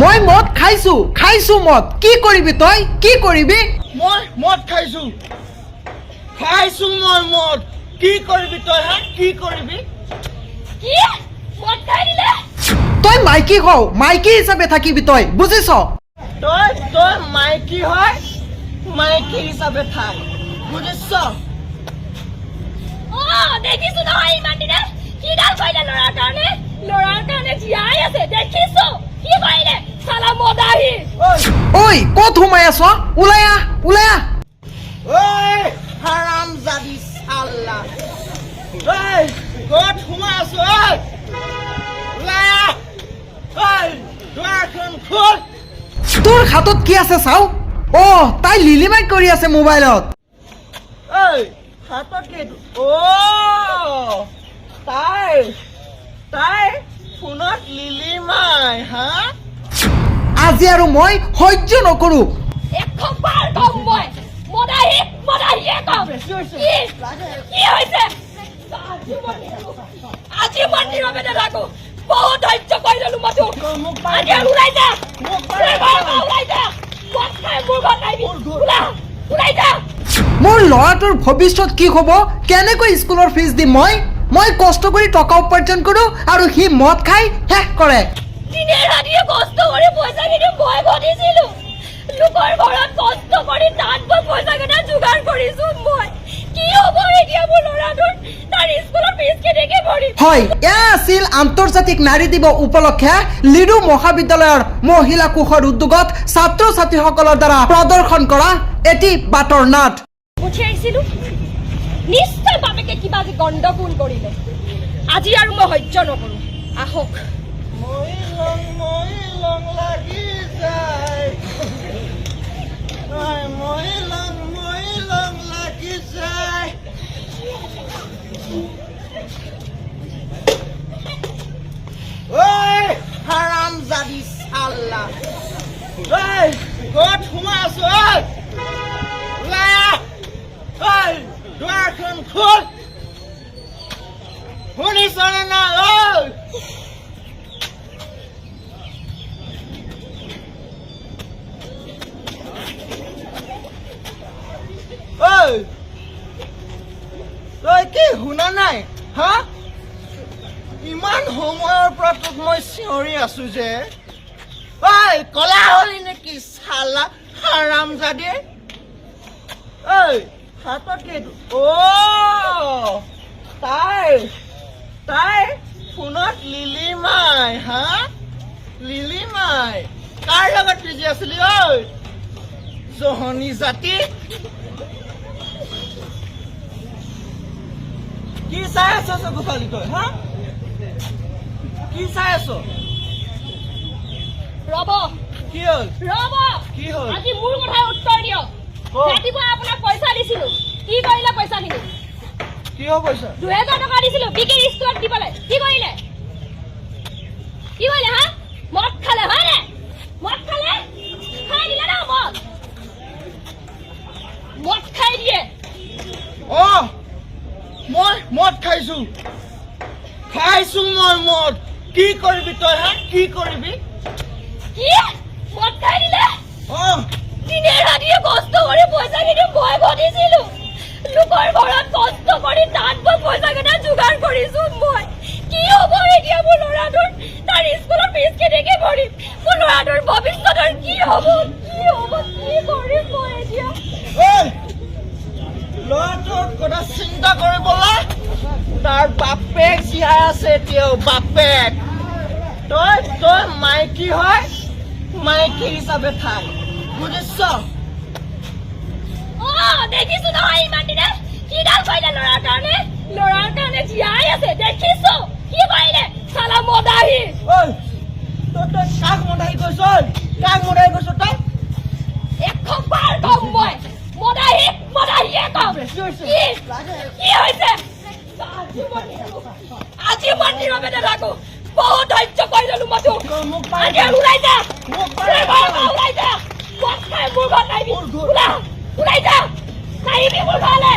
মই মদ খাইছো খাইছো মদ কি কৰিবি তই কি কৰিবি মই মদ খাইছো খাইছো মই মদ কি কৰিবি তই হা কি কৰিবি কি মদ খাই দিলে তই মাইকী হও মাইকী হিচাপে থাকিবি তই বুজিছ তই তই মাইকী হয় মাইকী হিচাপে থাক বুজিছ দেখিছো নহয় ইমান দিনে কিডাল কৰিলে ল'ৰাৰ কাৰণে জীয়াই আছে দেখিছো কি কৰিলে চালা মদাহি ঐ ঐ ক'ত সোমাই আছ ওলাই আহ ঐ হাৰামজাদি চাল্লা ঐ ক'ত সোমাই আছ ঐ ওলাই আহ ঐ দুৱাৰখন খোল তোৰ হাতত কি আছে চাও তাই লিলিমাই কৰি আছে মোবাইলত ঐ হাতত কি তাই ফোনত লিলিমাই হা আজি আৰু মই সহ্য নকৰো একবাৰ কম মই মদাহিয়ে কম কি হৈছে আজি মই নীৰৱে নাথাকো বহুত ধৈৰ্য কৰি ললো মই তোক আজি ওলাই যা ওলাই যা মদ খাই মোৰ ঘৰত আহিবি ওলাই যা মোৰ ল'ৰাটোৰ ভৱিষ্যত কি হ'ব কেনেকৈ স্কুলৰ ফিজ দিম মই কষ্ট কৰি টকা উপাৰ্জন কৰো আৰু সি মদ খাই শেষ কৰে দিনে ৰাতিয়ে কষ্ট কৰি পইচা কিনি মই ঘটিছিলো লোকৰ ঘৰত কষ্ট কৰি তাত মই পইচা কেইটা যোগাৰ কৰিছো মই কি হ'ব এতিয়া মোৰ ল'ৰাটোৰ তাৰ স্কুলৰ ফিজ কেনেকে ভৰিম হয় এয়া আছিল আন্তৰ্জাতিক নাৰী দিৱস উপলক্ষে লিডু মহাবিদ্যালয়ৰ মহিলা কোষৰ উদ্যোগত ছাত্ৰ ছাত্ৰীসকলৰ দ্বাৰা প্ৰদৰ্শন কৰা এটি বাটৰ নাট পঠিয়াইছিলো নিশ্চয় বাপেকে কিবা যে গণ্ডগোল কৰিলে আজি আৰু মই সহ্য নকৰো আহক মই লং লাগি যায় মই লং লাগি যায় ঐ হাৰামজাদি চাল্লা ঐ ক'ত সোমাই আছো ঐ ওলাই আহ ঐ দুৱাৰখন খোল শুনিছনে না ঐ ঐ তই কি শুনা নাই হা ইমান সময়ৰ পৰা তোক মই চিঞৰি আছো যে ঐ কলা হলি নেকি চালা হাৰামজাদি ঐ হাতত কি তাই ফোনত লিলিমাই হা লিলিমাই কাৰ লগত বিজি আছিলি ঐ জহনী জাতি কি চাই আছ চকু ফালি তই হা কি চাই আছ ৰব কি হ'ল কি হ'ল আজি মোৰ কথাৰ উত্তৰ দিয়ক ৰাতিপুৱা আপোনাক পইচা দিছিলো কি কৰিলে পইচাখিনি কি হ'ল পইচা 2000 টকা দিছিলো বিকিৰ স্কুলত দিবলৈ কি কৰিলে হা মদ খালে হয় নে মদ খালে খাই দিলে না মদ খাই দিয়ে মই মদ খাইছো মই মদ কি কৰিবি তই হা কি কৰিবি কি মদ খাই দিলে অ দিনে ৰাতিয়ে কষ্ট কৰি পইচা কিনি মই ঘটিছিলো লোকৰ ঘৰত কষ্ট কৰি তাত মই পইচা কেইটা যোগাৰ কৰিছো মই কি হ'ব এতিয়া মোৰ ল'ৰাটোৰ তাৰ স্কুলৰ ফিজ কেনেকে ভৰিম মোৰ ল'ৰাটোৰ ভৱিষ্যতৰ কি হ'ব কি কৰিম মই এতিয়া ল'ৰাটোৰ কথা চিন্তা কৰিবলৈ তাৰ বাপেক জীয়াই আছে এতিয়াও বাপেক তই মাইকী হয় মাইকী হিচাপে থাক বুজিছ দেখিছো নহয় ইমান দিনে কিডাল কৰিলে ল'ৰাৰ কাৰণে জীয়াই আছে দেখিছো কি কৰিলে চালা মদাহি তই কাক মদাহি কৈছ তই একবাৰ কম মই মদাহিয়ে কম কি হৈছে আজি মই নীৰৱে নাথাকো বহুত ধৈৰ্য কৰি ললো মই তোক আজি ওলাই যা মদ খাই মোৰ ঘৰত আহিবি ওলাই যা নাহিবি মোৰ ঘৰলৈ